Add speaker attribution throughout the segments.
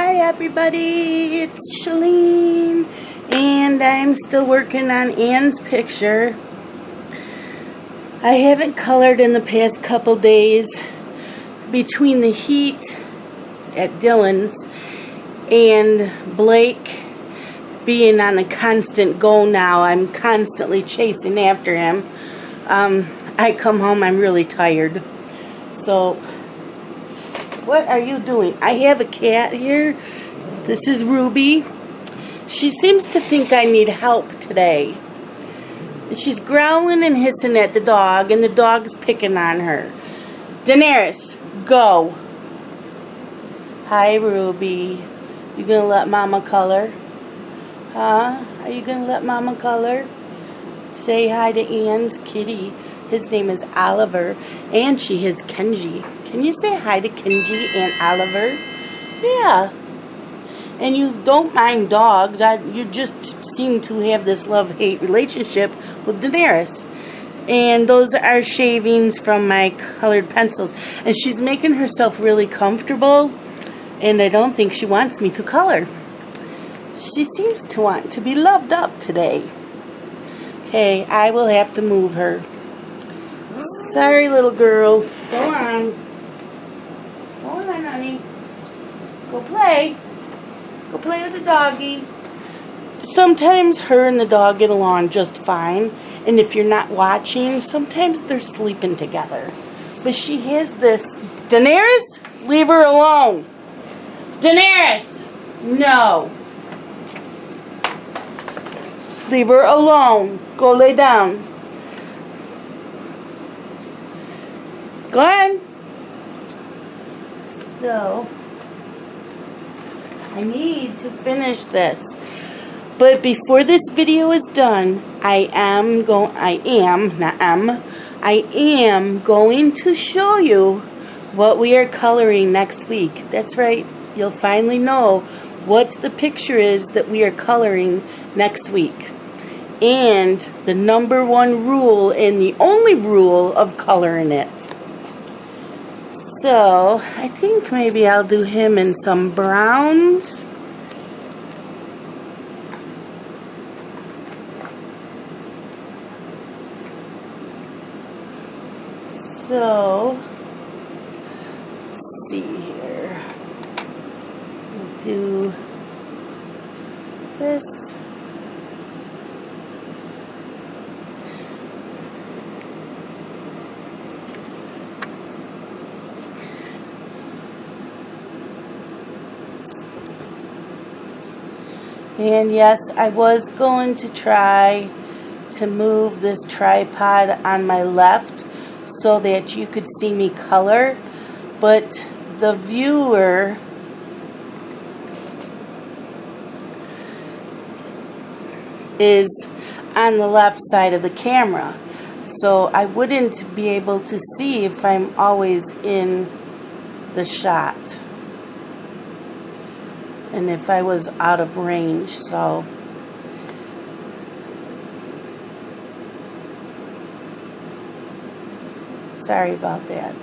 Speaker 1: Hi everybody, it's Shalene, and I'm still working on Anne's picture. I haven't colored in the past couple days between the heat at Dylan's and Blake being on a constant go now. I'm constantly chasing after him. I come home, I'm really tired. So, what are you doing? I have a cat here. This is Ruby. She seems to think I need help today. She's growling and hissing at the dog, and the dog's picking on her. Daenerys, go. Hi, Ruby. You gonna let Mama color? Huh? Are you gonna let Mama color? Say hi to Anne's kitty. His name is Oliver, and she is Kenji. Can you say hi to Kenji and Oliver? Yeah. And you don't mind dogs. You just seem to have this love-hate relationship with Daenerys. And those are shavings from my colored pencils. And she's making herself really comfortable. And I don't think she wants me to color. She seems to want to be loved up today. Okay, I will have to move her. Sorry, little girl. Go on. Go on, honey. Go play. Go play with the doggy. Sometimes her and the dog get along just fine. And if you're not watching, sometimes they're sleeping together. But she has this... Daenerys? Leave her alone. Daenerys! No. Leave her alone. Go lay down. Go on. So, I need to finish this. But before this video is done, I am going to show you what we are coloring next week. That's right. You'll finally know what the picture is that we are coloring next week. And the number one rule and the only rule of coloring it. So, I think maybe I'll do him in some browns. So, let's see here. We'll do this. And yes, I was going to try to move this tripod on my left so that you could see me color, but the viewer is on the left side of the camera, so I wouldn't be able to see if I'm always in the shot. And if I was out of range, so sorry about that.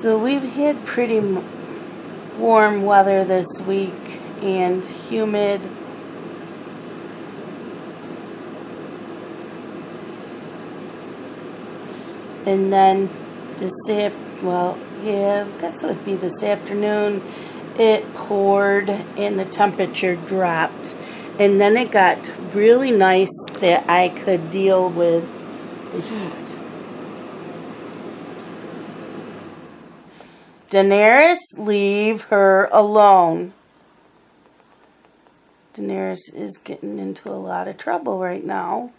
Speaker 1: So we've had pretty warm weather this week and humid. And then I guess it would be this afternoon, it poured and the temperature dropped. And then it got really nice that I could deal with the heat. Daenerys, leave her alone. Daenerys is getting into a lot of trouble right now.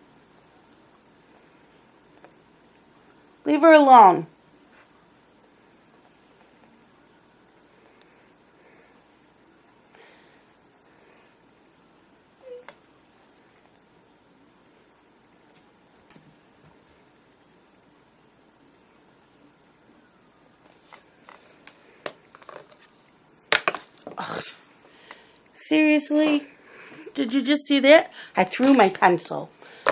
Speaker 1: Leave her alone. Seriously? Did you just see that? I threw my pencil.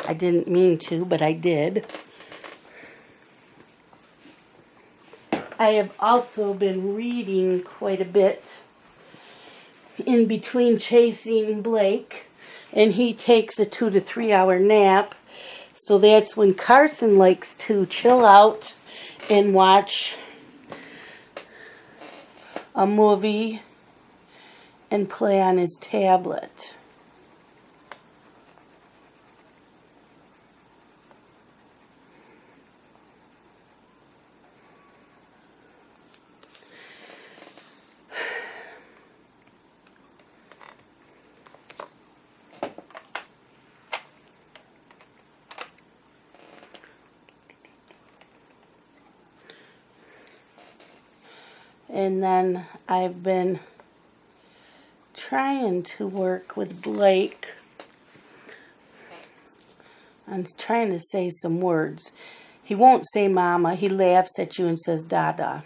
Speaker 1: I didn't mean to, but I did. I have also been reading quite a bit in between chasing Blake, and he takes a 2 to 3 hour nap. So that's when Carson likes to chill out and watch a movie and play on his tablet. And then I've been trying to work with Blake on trying to say some words. He won't say mama. He laughs at you and says dada.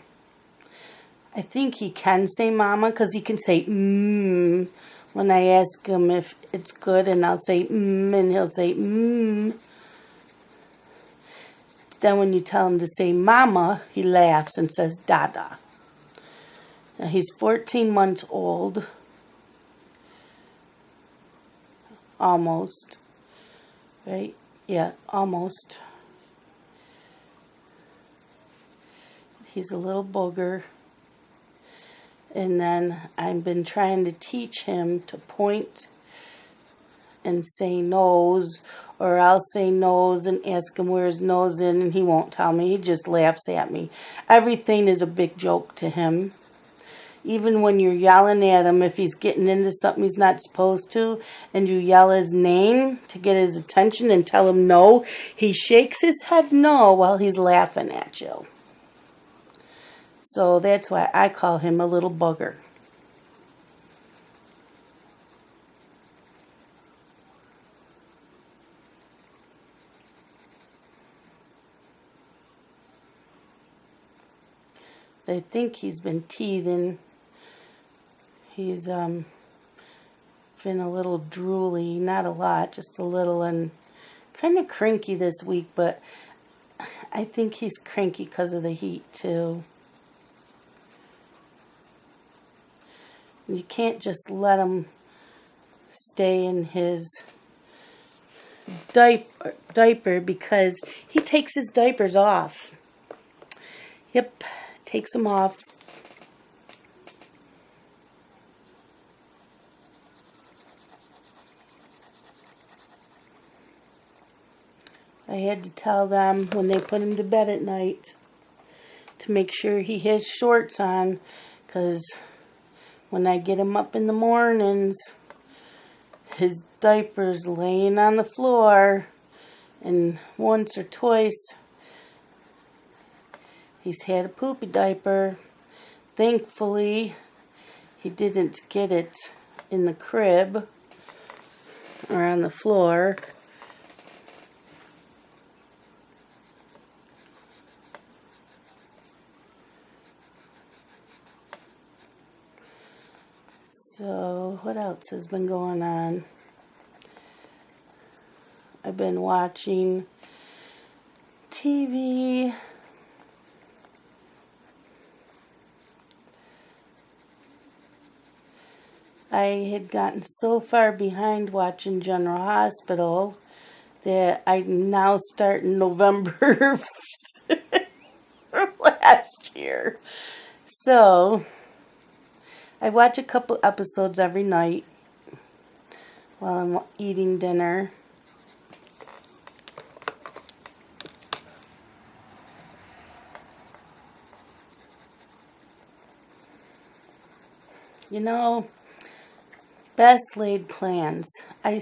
Speaker 1: I think he can say mama because he can say when I ask him if it's good, and I'll say and he'll say Then when you tell him to say mama, he laughs and says dada. Now he's 14 months old. Almost. Right? Yeah, almost. He's a little booger. And then I've been trying to teach him to point and say nose, or I'll say nose and ask him where his nose is, and he won't tell me. He just laughs at me. Everything is a big joke to him. Even when you're yelling at him, if he's getting into something he's not supposed to, and you yell his name to get his attention and tell him no, he shakes his head no while he's laughing at you. So that's why I call him a little bugger. I think he's been teething. He's been a little drooly, not a lot, just a little, and kind of cranky this week, but I think he's cranky because of the heat too. You can't just let him stay in his diaper because he takes his diapers off. Yep, takes them off. I had to tell them when they put him to bed at night to make sure he has shorts on, because when I get him up in the mornings, his diaper's laying on the floor, and once or twice he's had a poopy diaper. Thankfully, he didn't get it in the crib or on the floor. So, what else has been going on? I've been watching TV. I had gotten so far behind watching General Hospital that I'm now starting November from last year. So I watch a couple episodes every night while I'm eating dinner. You know, best laid plans. I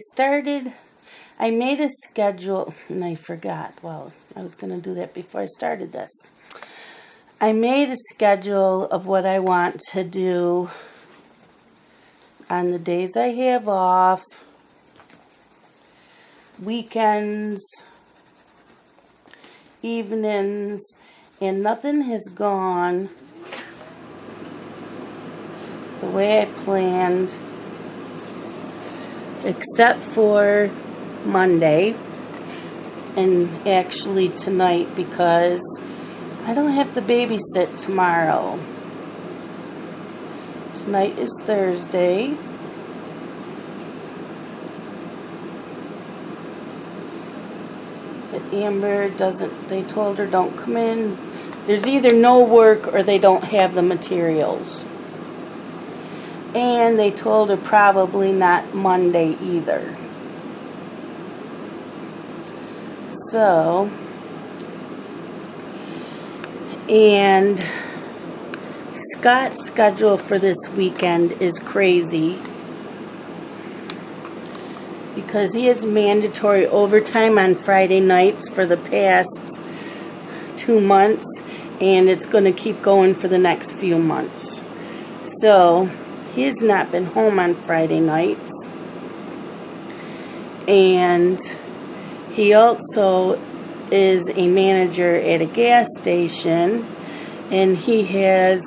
Speaker 1: made a schedule, and I forgot. Well, I was going to do that before I started this. I made a schedule of what I want to do on the days I have off, weekends, evenings, and nothing has gone the way I planned. except for Monday and actually tonight, because I don't have to babysit tomorrow. Tonight is Thursday. But Amber doesn't, they told her don't come in. There's either no work or they don't have the materials. And they told her probably not Monday either. So, and Scott's schedule for this weekend is crazy because he has mandatory overtime on Friday nights for the past 2 months, and it's going to keep going for the next few months. So he has not been home on Friday nights, and he also is a manager at a gas station, and he's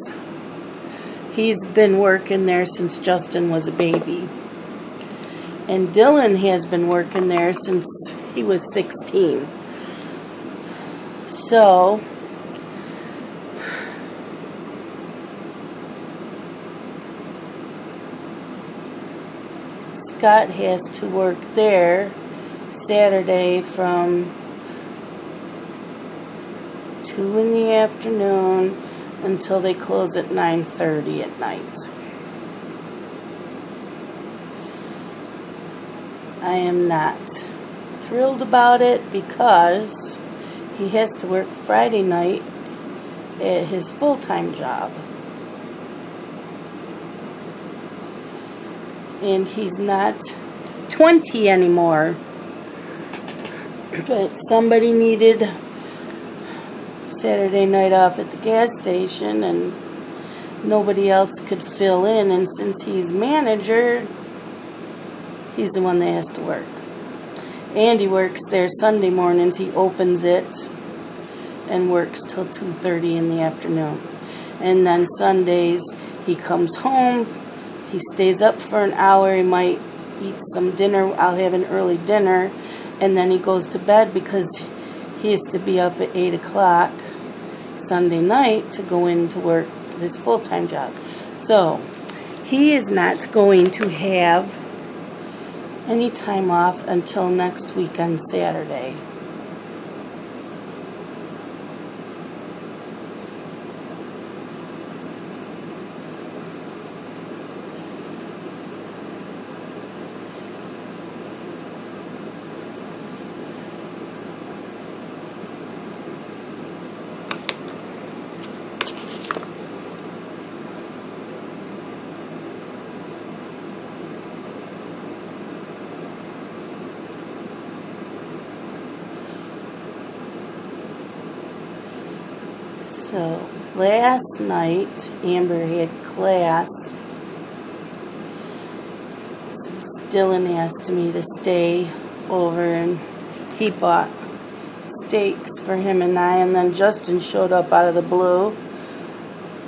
Speaker 1: been working there since Justin was a baby. And Dylan has been working there since he was 16. So Scott has to work there Saturday from 2 in the afternoon until they close at 9:30 at night. I am not thrilled about it because he has to work Friday night at his full-time job. And he's not 20 anymore. But somebody needed Saturday night off at the gas station and nobody else could fill in, and since he's manager, he's the one that has to work. And he works there Sunday mornings. He opens it and works till 2:30 in the afternoon. And then Sundays he comes home, he stays up for an hour, he might eat some dinner, I'll have an early dinner, and then he goes to bed because he has to be up at 8 o'clock Sunday night to go into work his full-time job. So he is not going to have any time off until next week on Saturday. So, last night, Amber had class. So Dylan asked me to stay over, and he bought steaks for him and I, and then Justin showed up out of the blue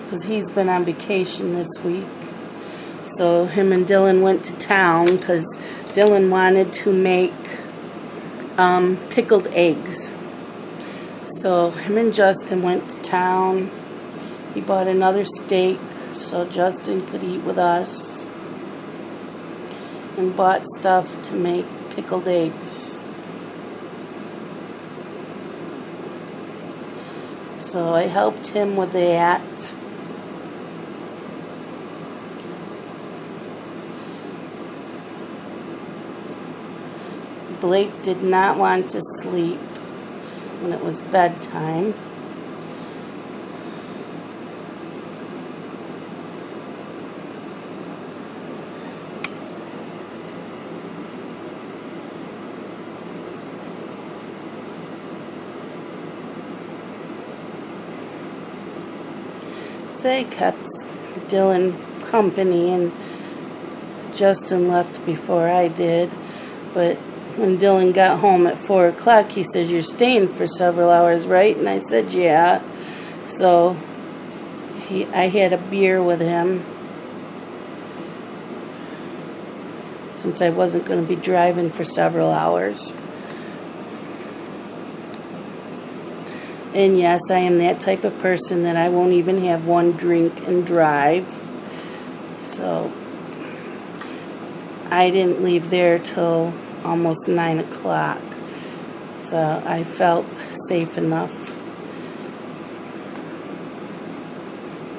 Speaker 1: because he's been on vacation this week. So him and Dylan went to town because Dylan wanted to make pickled eggs. So him and Justin went to town. He bought another steak so Justin could eat with us, and bought stuff to make pickled eggs. So I helped him with that. Blake did not want to sleep when it was bedtime. So I kept Dylan company, and Justin left before I did. But when Dylan got home at 4 o'clock, he said, "You're staying for several hours, right?" And I said, "Yeah." So I had a beer with him. since I wasn't going to be driving for several hours. And yes, I am that type of person that I won't even have one drink and drive. So I didn't leave there till almost 9 o'clock. So I felt safe enough.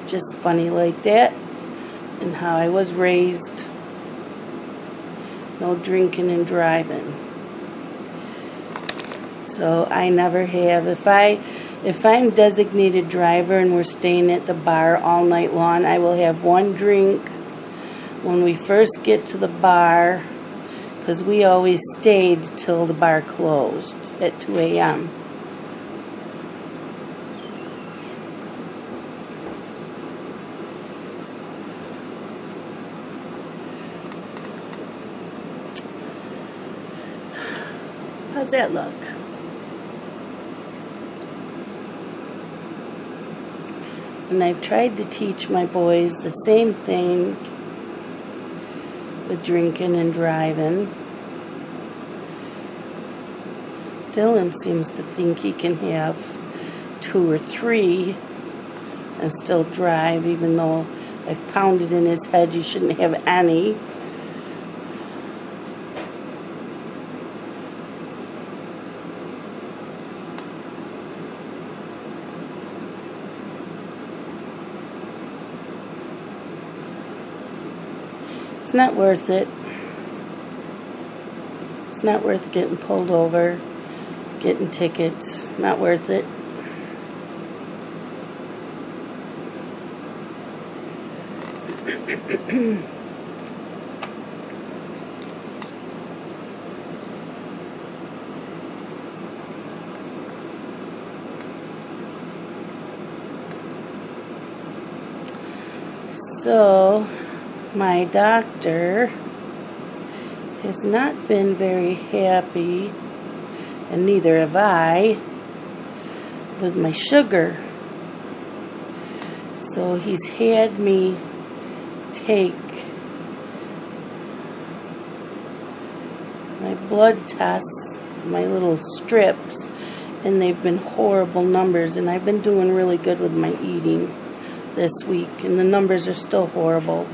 Speaker 1: Just funny like that, and how I was raised. No drinking and driving. So I never have. If I'm designated driver and we're staying at the bar all night long, I will have one drink when we first get to the bar, because we always stayed till the bar closed at 2 a.m. How's that look? And I've tried to teach my boys the same thing with drinking and driving. Dylan seems to think he can have 2 or 3 and still drive, even though I've pounded in his head you shouldn't have any. It's not worth it. It's not worth getting pulled over, getting tickets. Not worth it. So, my doctor has not been very happy, and neither have I, with my sugar. So he's had me take my blood tests, my little strips, and they've been horrible numbers, and I've been doing really good with my eating this week, and the numbers are still horrible.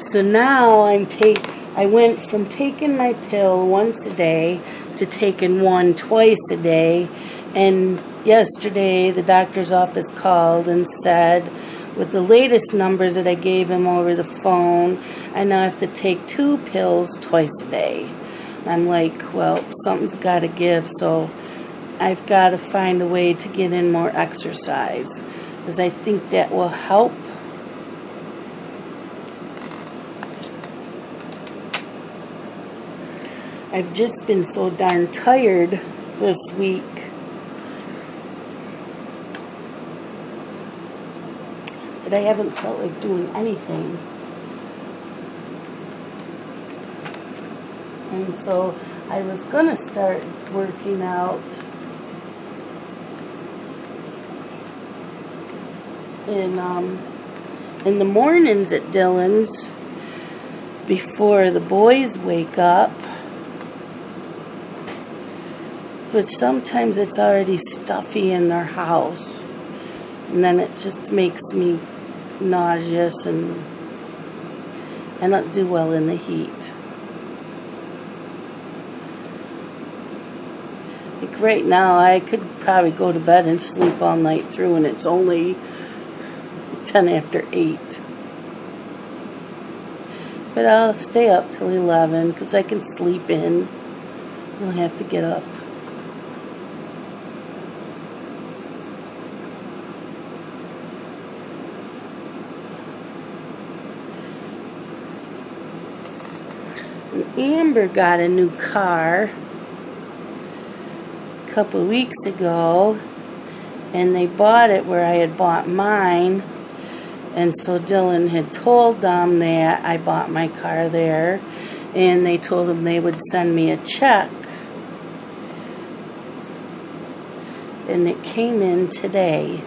Speaker 1: So now I went from taking my pill once a day to taking one twice a day, and yesterday the doctor's office called and said, with the latest numbers that I gave him over the phone, I now have to take 2 pills twice a day. And I'm like, well, something's got to give, so I've got to find a way to get in more exercise, because I think that will help. I've just been so darn tired this week. That I haven't felt like doing anything. And so I was going to start working out in the mornings at Dylan's before the boys wake up. But sometimes it's already stuffy in their house, and then it just makes me nauseous, and I don't do well in the heat. Like right now, I could probably go to bed and sleep all night through, and it's only 10 after 8. But I'll stay up till 11 because I can sleep in. I don't have to get up. Amber got a new car a couple weeks ago, and they bought it where I had bought mine, and so Dylan had told them that I bought my car there, and they told him they would send me a check, and it came in today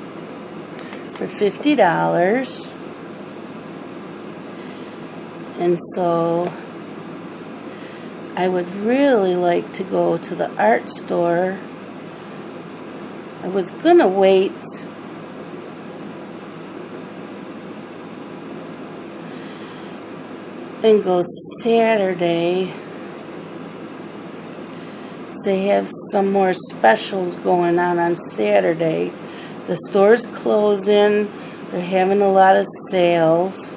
Speaker 1: for $50, and so I would really like to go to the art store. I was gonna wait and go Saturday. They have some more specials going on Saturday. The store's closing. They're having a lot of sales.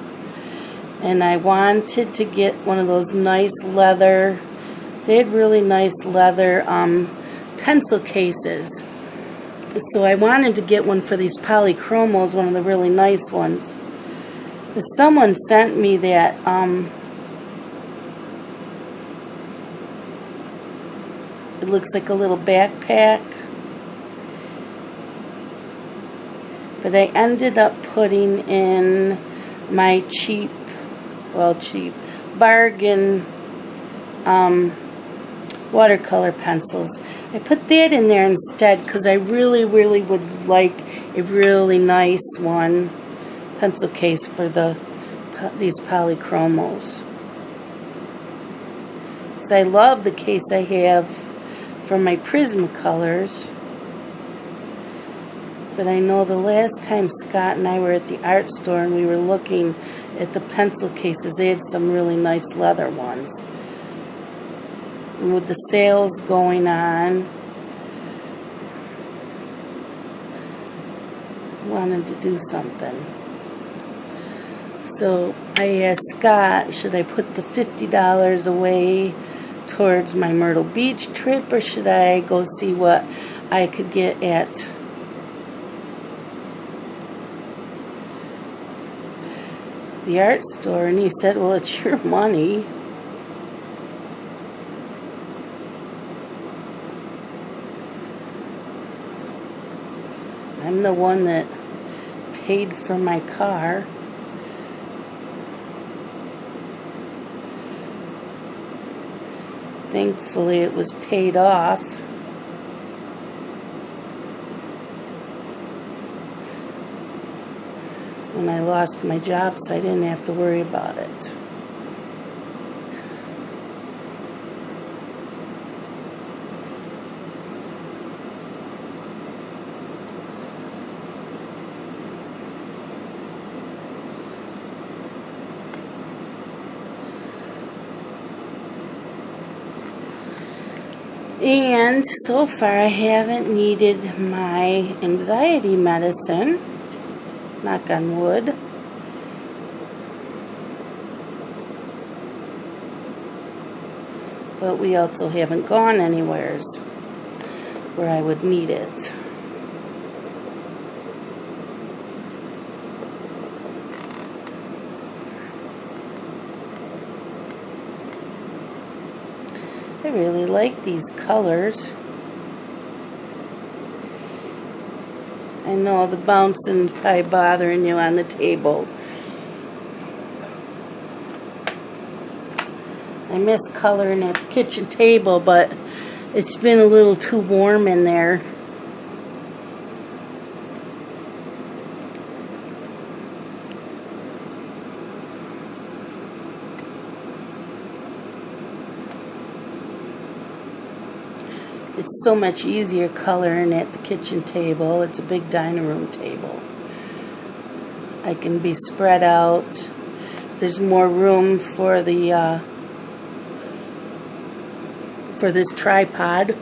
Speaker 1: And I wanted to get one of those nice leather, they had really nice leather pencil cases. So I wanted to get one for these polychromos, one of the really nice ones. Someone sent me that it looks like a little backpack. But I ended up putting in my cheap bargain watercolor pencils. I put that in there instead because I really would like a really nice one pencil case for these polychromos. So I love the case I have for my Prismacolors. But I know the last time Scott and I were at the art store and we were looking at the pencil cases, they had some really nice leather ones. And with the sales going on, I wanted to do something. So I asked Scott, should I put the $50 away towards my Myrtle Beach trip, or should I go see what I could get at the art store? And he said, well, it's your money. I'm the one that paid for my car. Thankfully, it was paid off. When I lost my job, so I didn't have to worry about it. And so far I haven't needed my anxiety medicine, knock on wood. But we also haven't gone anywhere where I would need it. I really like these colors. I know the bouncing probably bothering you on the table. I miss coloring at the kitchen table, but it's been a little too warm in there. It's so much easier coloring at the kitchen table. It's a big dining room table. I can be spread out. There's more room for the for this tripod.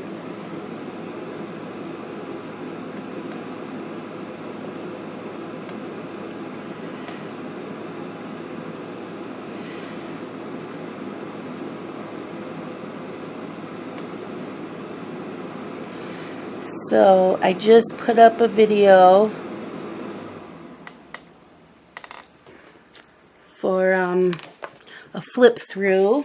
Speaker 1: So I just put up a video for a flip through.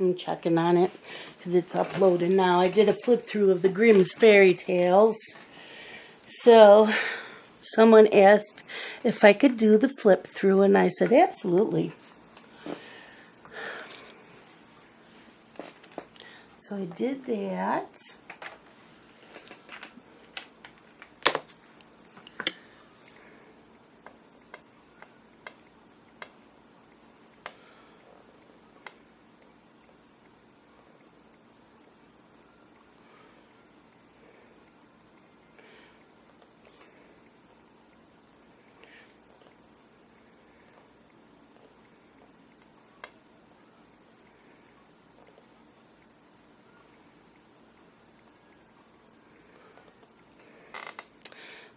Speaker 1: I'm checking on it because it's uploaded now. I did a flip through of the Grimm's Fairy Tales. So someone asked if I could do the flip through, and I said absolutely. So I did that.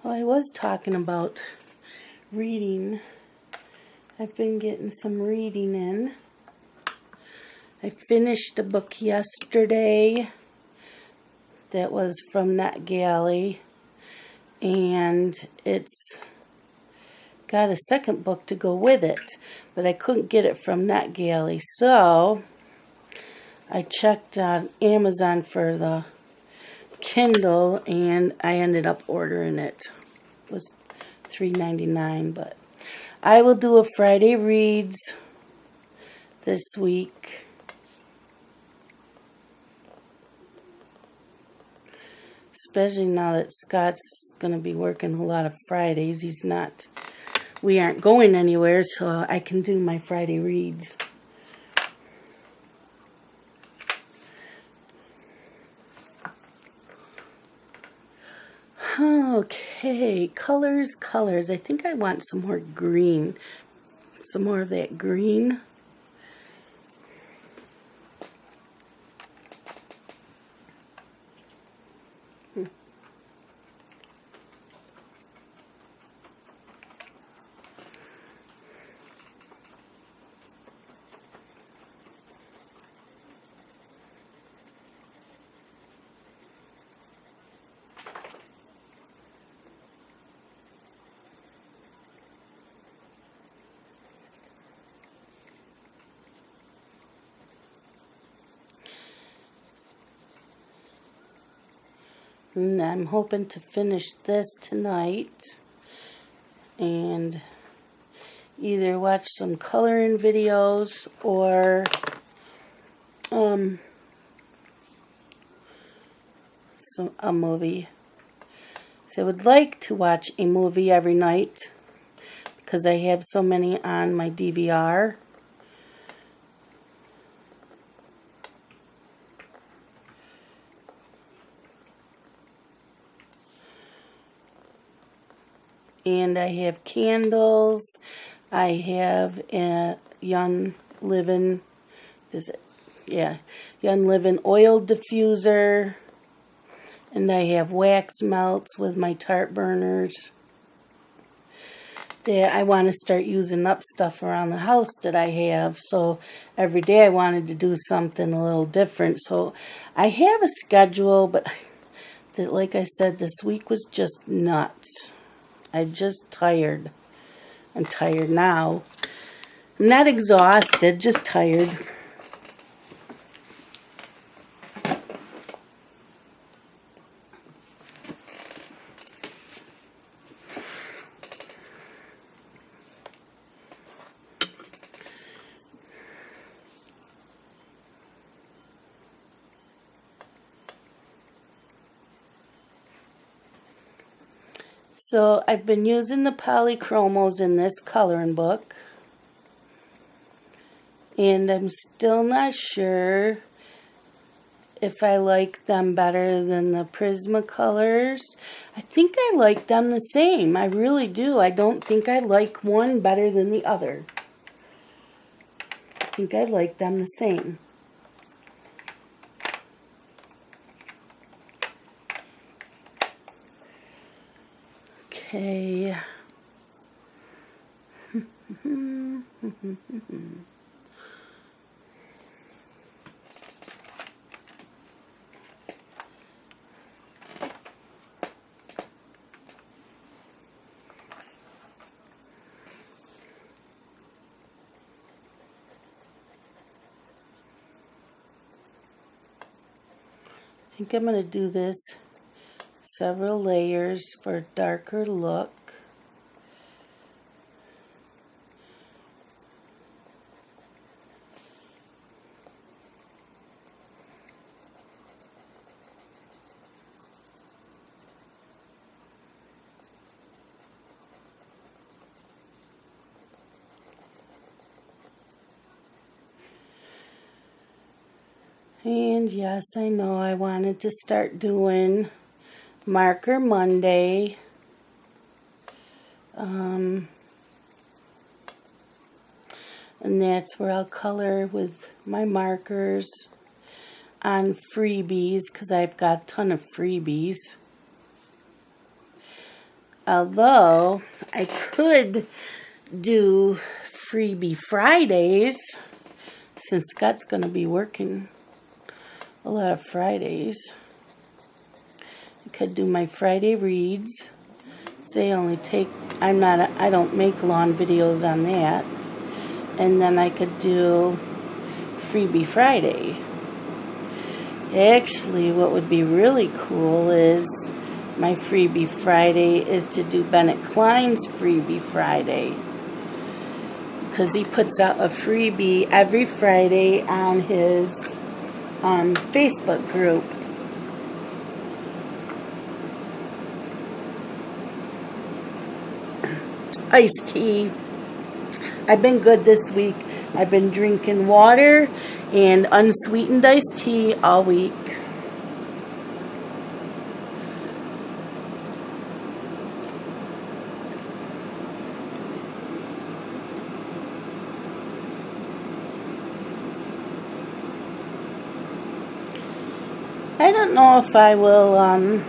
Speaker 1: Well, I was talking about reading. I've been getting some reading in. I finished a book yesterday that was from Nutcrackers, and it's got a second book to go with it, but I couldn't get it from Nutcrackers, so I checked on Amazon for the Kindle, and I ended up ordering it. It was $3.99, but I will do a Friday Reads this week. Especially now that Scott's going to be working a lot of Fridays. We aren't going anywhere, so I can do my Friday Reads. Okay, colors. I think I want some more green. Some more of that green. And I'm hoping to finish this tonight and either watch some coloring videos or a movie. So I would like to watch a movie every night because I have so many on my DVR. And I have candles. I have a Young Living oil diffuser. And I have wax melts with my tart burners. I want to start using up stuff around the house that I have. So every day I wanted to do something a little different. So I have a schedule, but like I said, this week was just nuts. I'm just tired. I'm tired now. I'm not exhausted, just tired. So I've been using the polychromos in this coloring book, and I'm still not sure if I like them better than the Prismacolors. I think I like them the same. I really do. I don't think I like one better than the other. I think I like them the same. Okay. I think I'm going to do this several layers for a darker look. And yes, I know I wanted to start doing Marker Monday. And that's where I'll color with my markers on freebies, because I've got a ton of freebies. Although I could do freebie Fridays, since Scott's going to be working a lot of Fridays. I could do my Friday reads. They only take, I don't make long videos on that. And then I could do freebie Friday. Actually, what would be really cool is my freebie Friday is to do Bennett Klein's freebie Friday, because he puts out a freebie every Friday on his Facebook group. Iced tea. I've been good this week. I've been drinking water and unsweetened iced tea all week. I don't know if I will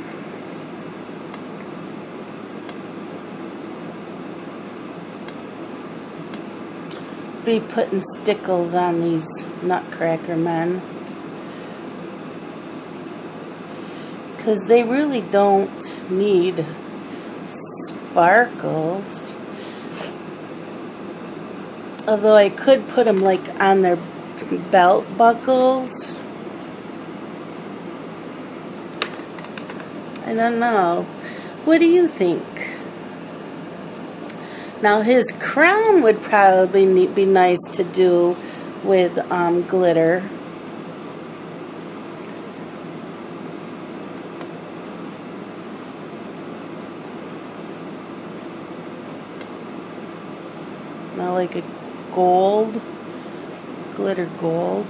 Speaker 1: be putting stickles on these Nutcracker men, because they really don't need sparkles. Although I could put them like on their belt buckles. I don't know. What do you think? Now his crown would probably be nice to do with glitter. Now like a gold, glitter gold.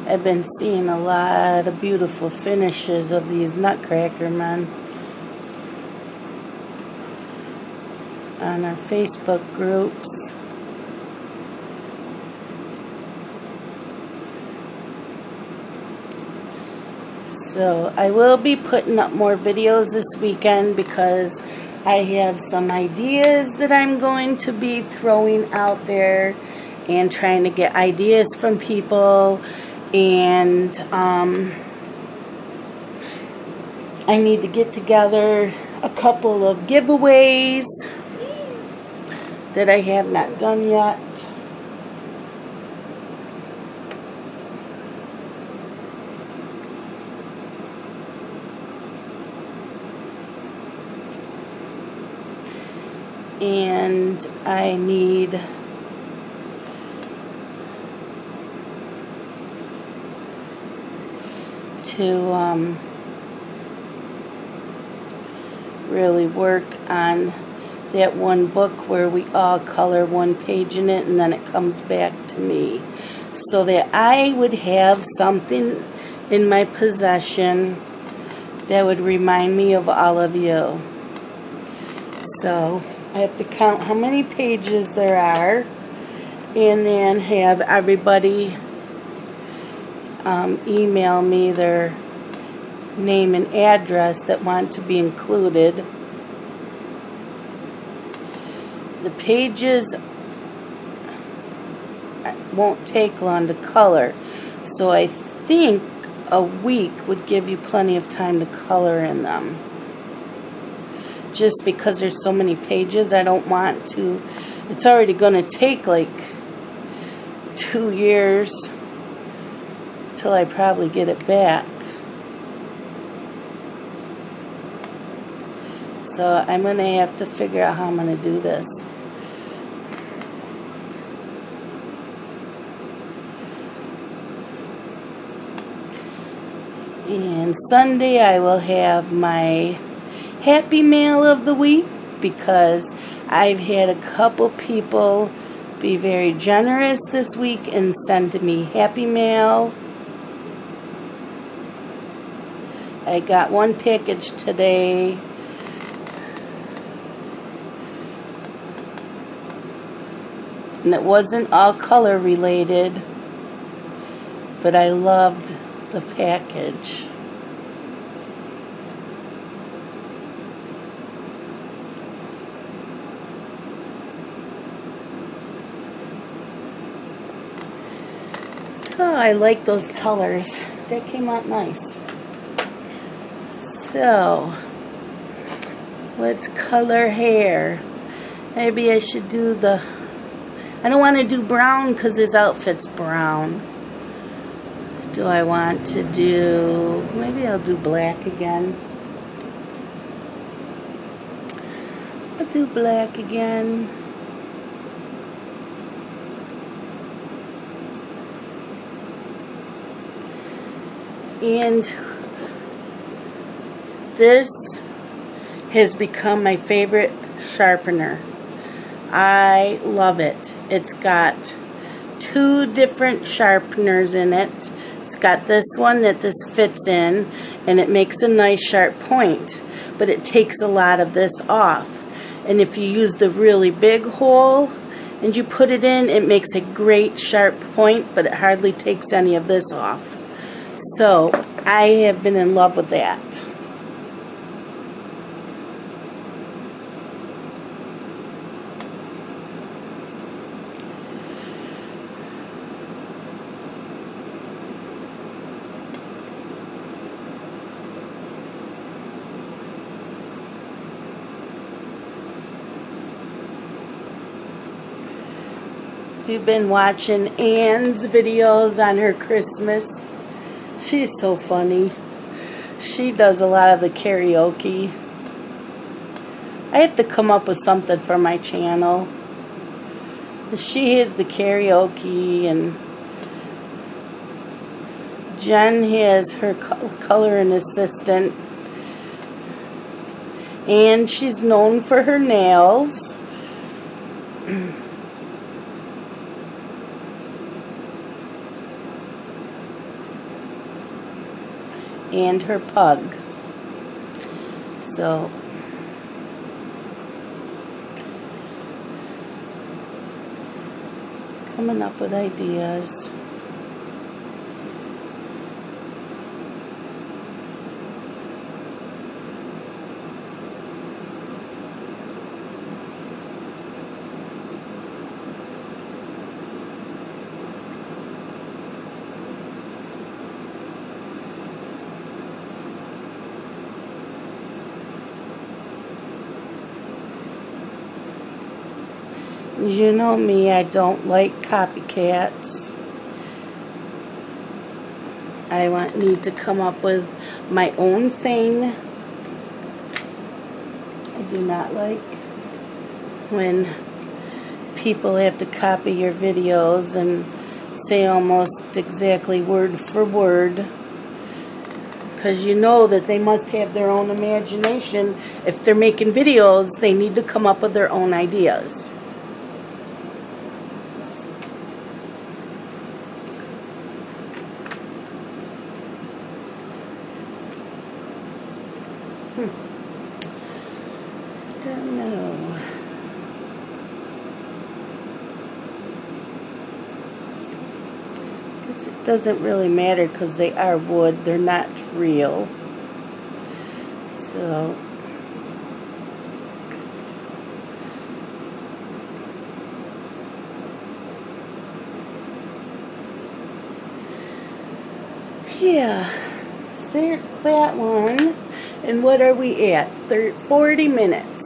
Speaker 1: I've been seeing a lot of beautiful finishes of these Nutcracker men on our Facebook groups. So I will be putting up more videos this weekend, because I have some ideas that I'm going to be throwing out there and trying to get ideas from people. And I need to get together a couple of giveaways that I have not done yet. And I need to really work on that one book where we all color one page in it and then it comes back to me, so that I would have something in my possession that would remind me of all of you. So I have to count how many pages there are, and then have everybody email me their name and address that want to be included. The pages won't take long to color, so I think a week would give you plenty of time to color in them. Just because there's so many pages, I don't want to. It's already going to take like 2 years till I probably get it back. So I'm going to have to figure out how I'm going to do this. And Sunday I will have my Happy Mail of the week, because I've had a couple people be very generous this week and send me Happy Mail. I got one package today. And it wasn't all color related, but I loved the package. Oh, I like those colors. That came out nice. So, let's color hair. Maybe I should do the... I don't want to do brown because his outfit's brown. Do I want to do... Maybe I'll do black again. I'll do black again. And this has become my favorite sharpener. I love it. It's got 2 different sharpeners in it. It's got this one that this fits in, and it makes a nice sharp point, but it takes a lot of this off. And if you use the really big hole and you put it in, it makes a great sharp point, but it hardly takes any of this off. So I have been in love with that. If you've been watching Anne's videos on her Christmas, she's so funny. She does a lot of the karaoke. I have to come up with something for my channel. She is the karaoke, and Jen has her coloring assistant. And she's known for her nails. And her pugs. So coming up with ideas. You know me, I don't like copycats. I need to come up with my own thing. I do not like when people have to copy your videos and say almost exactly word for word, because you know that they must have their own imagination. If they're making videos, they need to come up with their own ideas. Don't know. Guess it doesn't really matter because they are wood. They're not real. So yeah, there's that one. And what are we at? 40 minutes.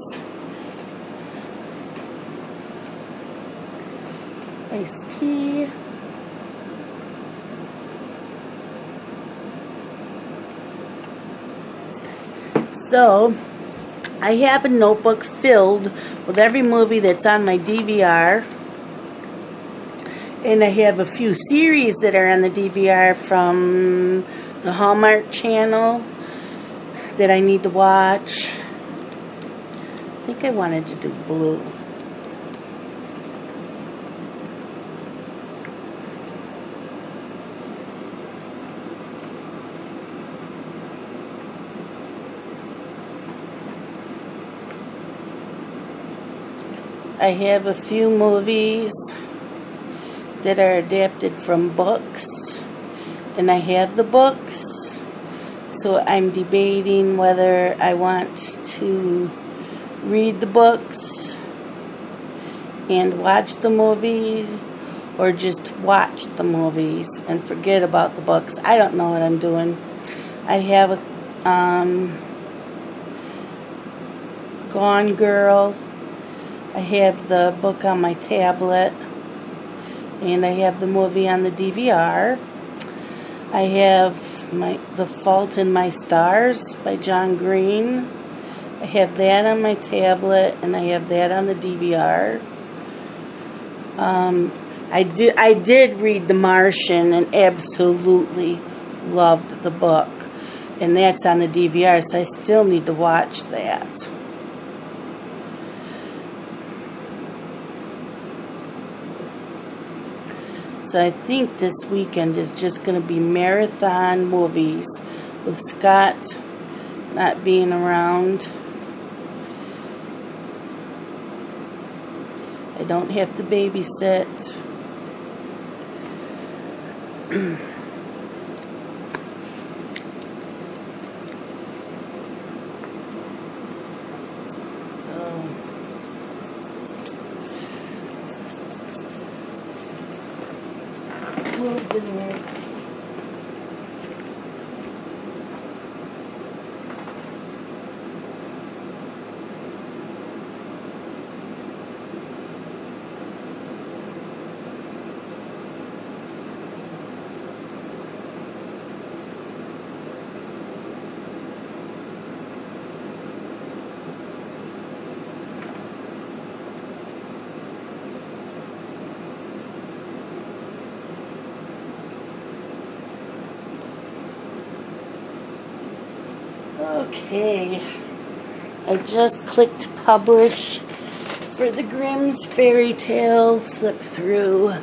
Speaker 1: Iced tea. So, I have a notebook filled with every movie that's on my DVR. And I have a few series that are on the DVR from the Hallmark Channel that I need to watch. I think I wanted to do blue. I have a few movies that are adapted from books, and I have the books, so I'm debating whether I want to read the books and watch the movies, or just watch the movies and forget about the books. I don't know what I'm doing. I have a Gone Girl. I have the book on my tablet, and I have the movie on the DVR. I have The Fault in My Stars by John Green. I have that on my tablet, and I have that on the DVR. I did read The Martian and absolutely loved the book, and that's on the DVR, so I still need to watch that. So I think this weekend is just going to be marathon movies with Scott not being around. I don't have to babysit. Goodness. Okay, I just clicked publish for the Grimm's Fairy Tale flip through.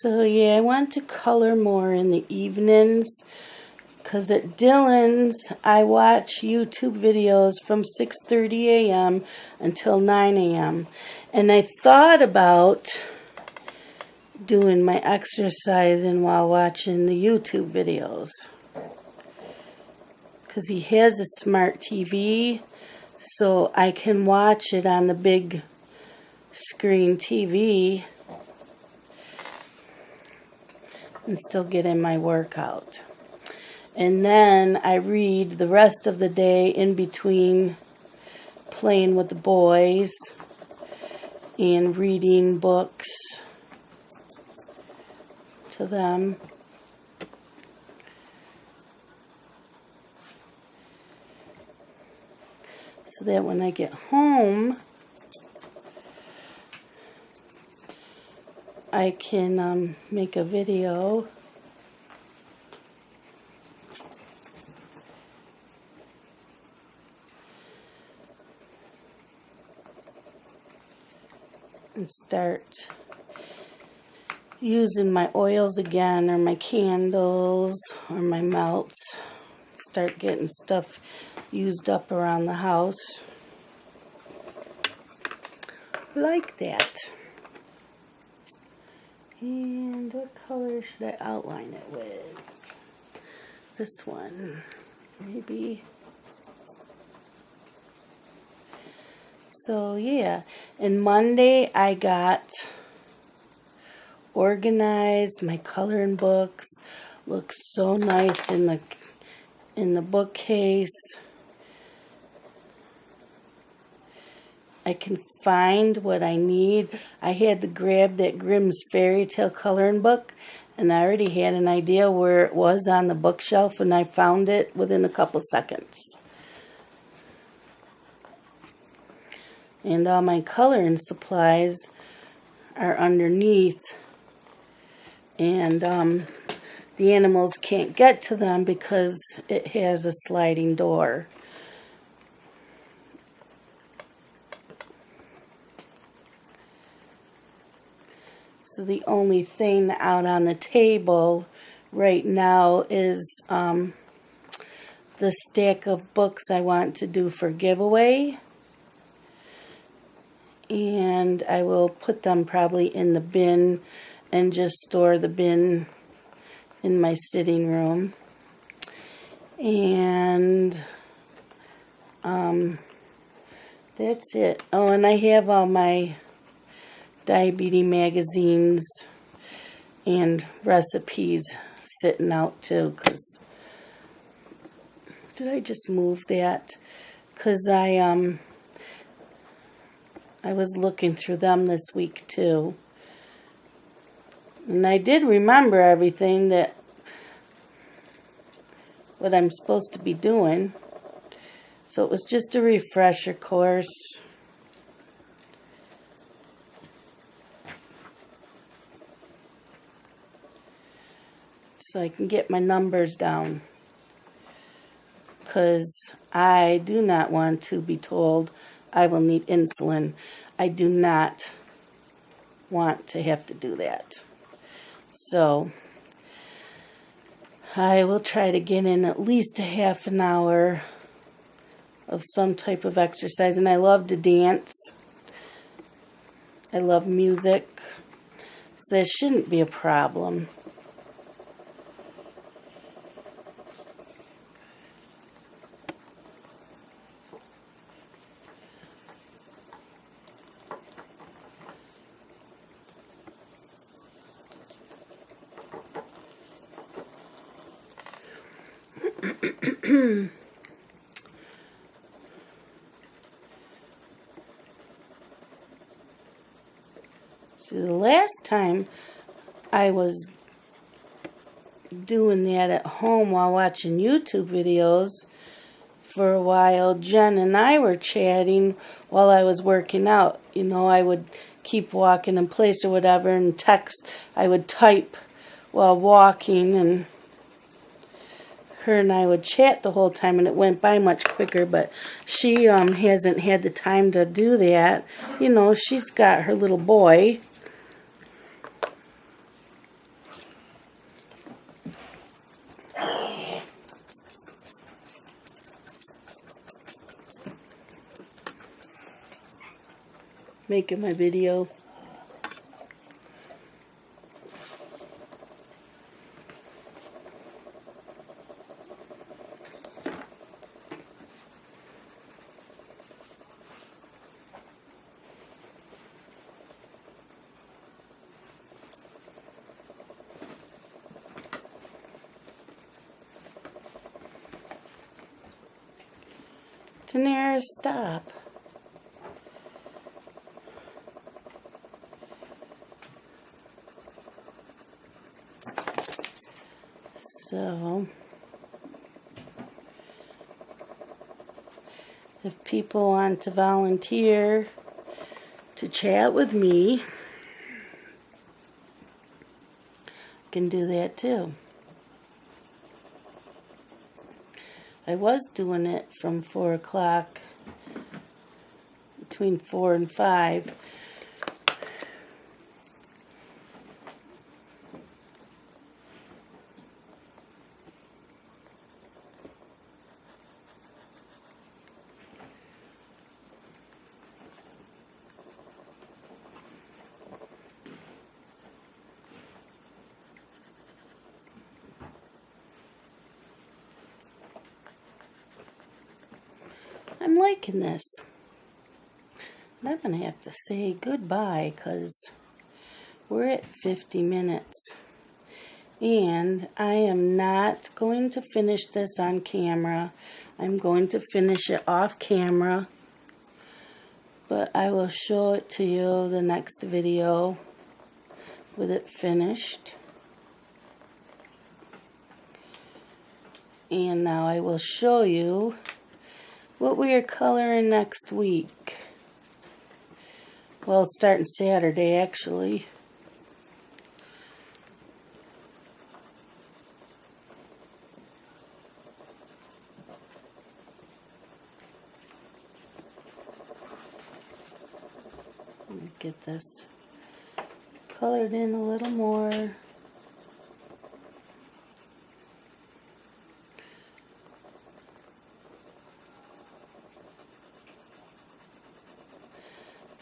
Speaker 1: So yeah, I want to color more in the evenings, because at Dylan's I watch YouTube videos from 6:30 a.m. until 9 a.m. and I thought about doing my exercising while watching the YouTube videos, because he has a smart TV, so I can watch it on the big screen TV and still get in my workout. And then I read the rest of the day in between playing with the boys and reading books to them. So that when I get home, I can make a video and start using my oils again, or my candles, or my melts. Start getting stuff used up around the house like that. And what color should I outline it with? This one, maybe. So yeah, and Monday I got organized. My coloring books look so nice in the in the bookcase. I can find what I need. I had to grab that Grimm's Fairy Tale coloring book, and I already had an idea where it was on the bookshelf, and I found it within a couple seconds. And all my coloring supplies are underneath, and the animals can't get to them because it has a sliding door. So the only thing out on the table right now is the stack of books I want to do for giveaway. And I will put them probably in the bin and just store the bin in my sitting room. And that's it. Oh, and I have all my diabetes magazines and recipes sitting out too, because did I just move that? Because I was looking through them this week too, and I did remember everything that what I'm supposed to be doing, so it was just a refresher course. So I can get my numbers down, because I do not want to be told I will need insulin. I do not want to have to do that. So I will try to get in at least a half an hour of some type of exercise. And I love to dance. I love music. So that shouldn't be a problem. See, the last time I was doing that at home while watching YouTube videos for a while, Jen and I were chatting while I was working out. You know, I would keep walking in place or whatever and text. I would type while walking, and her and I would chat the whole time, and it went by much quicker. But she hasn't had the time to do that. You know, she's got her little boy. Making my video. Tanera, stop. So, if people want to volunteer to chat with me, I can do that too. I was doing it from 4 o'clock, between 4 and 5. I'm liking this. And I'm going to have to say goodbye because we're at 50 minutes. And I am not going to finish this on camera. I'm going to finish it off camera. But I will show it to you the next video with it finished. And now I will show you what we are coloring next week. Well, starting Saturday actually. Let me get this colored in a little more.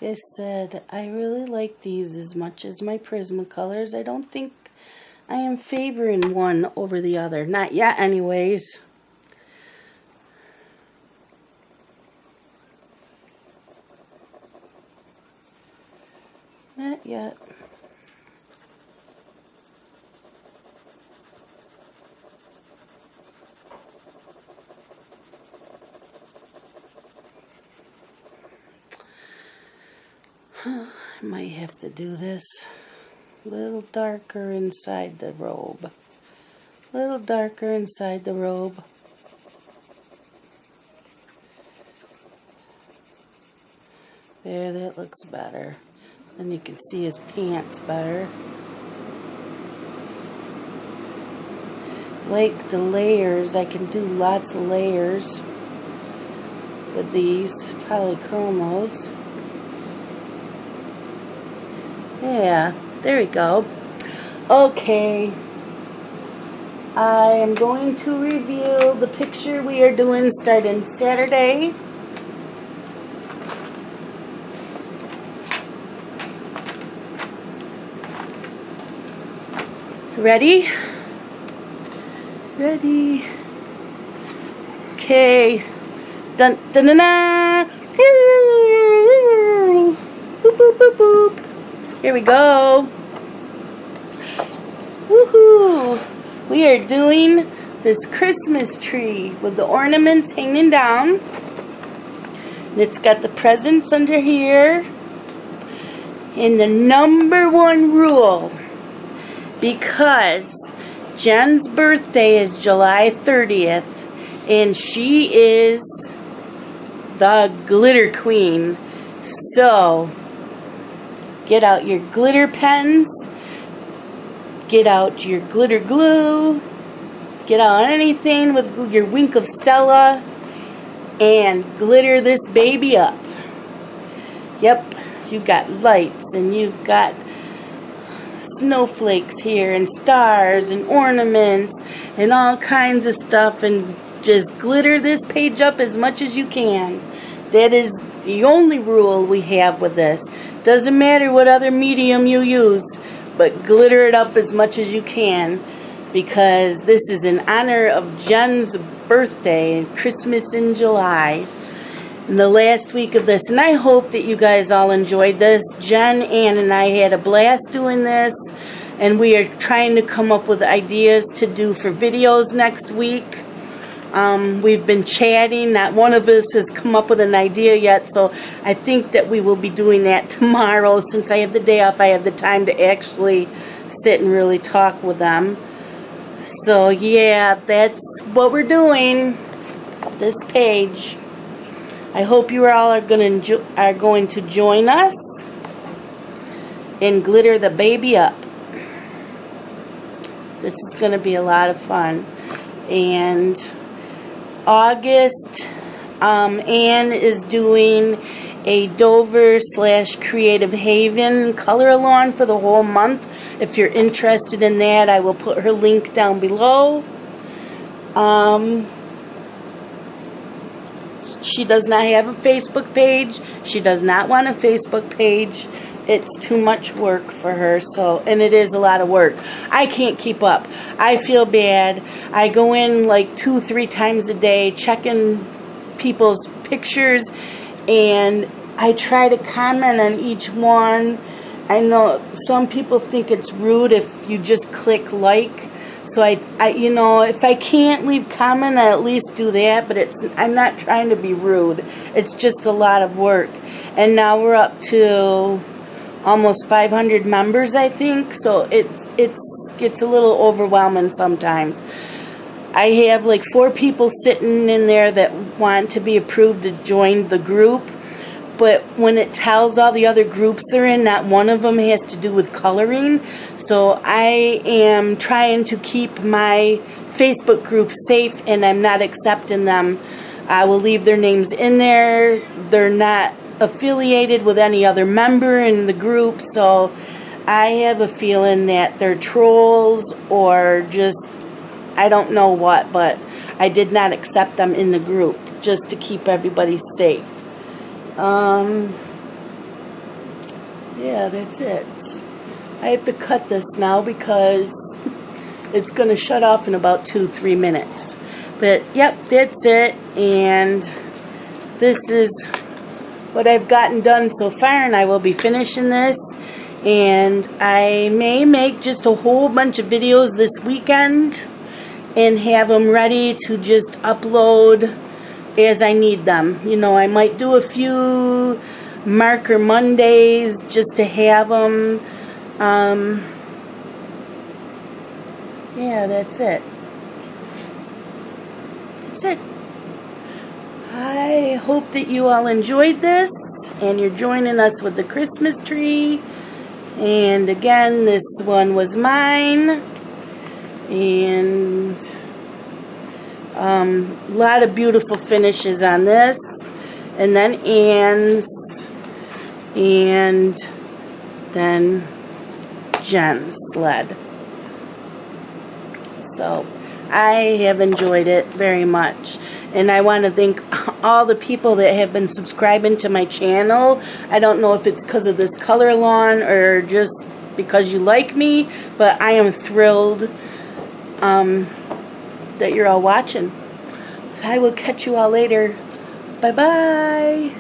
Speaker 1: Like I said, I really like these as much as my Prismacolors. I don't think I am favoring one over the other. Not yet anyways. Not yet. I might have to do this a little darker inside the robe. A little darker inside the robe. There, that looks better. Then you can see his pants better. Like the layers, I can do lots of layers with these polychromos. Yeah, there we go. Okay, I am going to reveal the picture we are doing starting Saturday. Ready? Ready. Okay. Dun dun dun dun. Boop boop boop boop. Here we go. Woohoo! We are doing this Christmas tree with the ornaments hanging down. And it's got the presents under here. And the #1 rule, because Jen's birthday is July 30th, and she is the glitter queen. So, get out your glitter pens, get out your glitter glue, get out anything with your wink of Stella, and glitter this baby up. Yep, you've got lights, and you've got snowflakes here, and stars, and ornaments, and all kinds of stuff, and just glitter this page up as much as you can. That is the only rule we have with this. Doesn't matter what other medium you use, but glitter it up as much as you can, because this is in honor of Jen's birthday and Christmas in July, in the last week of this. And I hope that you guys all enjoyed this. Jen, Ann, and I had a blast doing this, and we are trying to come up with ideas to do for videos next week. We've been chatting. Not one of us has come up with an idea yet, so I think that we will be doing that tomorrow. Since I have the day off, I have the time to actually sit and really talk with them. So yeah, that's what we're doing, this page. I hope you all are going to join us and glitter the baby up. This is going to be a lot of fun. And August, Anne is doing a Dover/Creative Haven color along for the whole month. If you're interested in that, I will put her link down below. She does not have a Facebook page. She does not want a Facebook page. It's too much work for her, and it is a lot of work. I can't keep up. I feel bad. I go in like 2-3 times a day checking people's pictures, and I try to comment on each one. I know some people think it's rude if you just click like, So you know, if I can't leave comment, I at least do that, but I'm not trying to be rude. It's just a lot of work. And now we're up to almost 500 members, I think, so it gets a little overwhelming sometimes. I have like 4 people sitting in there that want to be approved to join the group, but when it tells all the other groups they're in, not one of them has to do with coloring. So I am trying to keep my Facebook group safe, and I'm not accepting them. I will leave their names in there. They're not affiliated with any other member in the group, so I have a feeling that they're trolls or just, I don't know what, but I did not accept them in the group just to keep everybody safe. Yeah, that's it. I have to cut this now because it's going to shut off in about 2-3 minutes. But yep, that's it, and this is what I've gotten done so far, and I will be finishing this, and I may make just a whole bunch of videos this weekend and have them ready to just upload as I need them. You know, I might do a few marker Mondays just to have them. Yeah, that's it. That's it. I hope that you all enjoyed this and you're joining us with the Christmas tree. And again, this one was mine. And a lot of beautiful finishes on this. And then Anne's. And then Jen's sled. So I have enjoyed it very much. And I want to thank all the people that have been subscribing to my channel. I don't know if it's because of this color lawn or just because you like me, but I am thrilled that you're all watching. I will catch you all later. Bye-bye.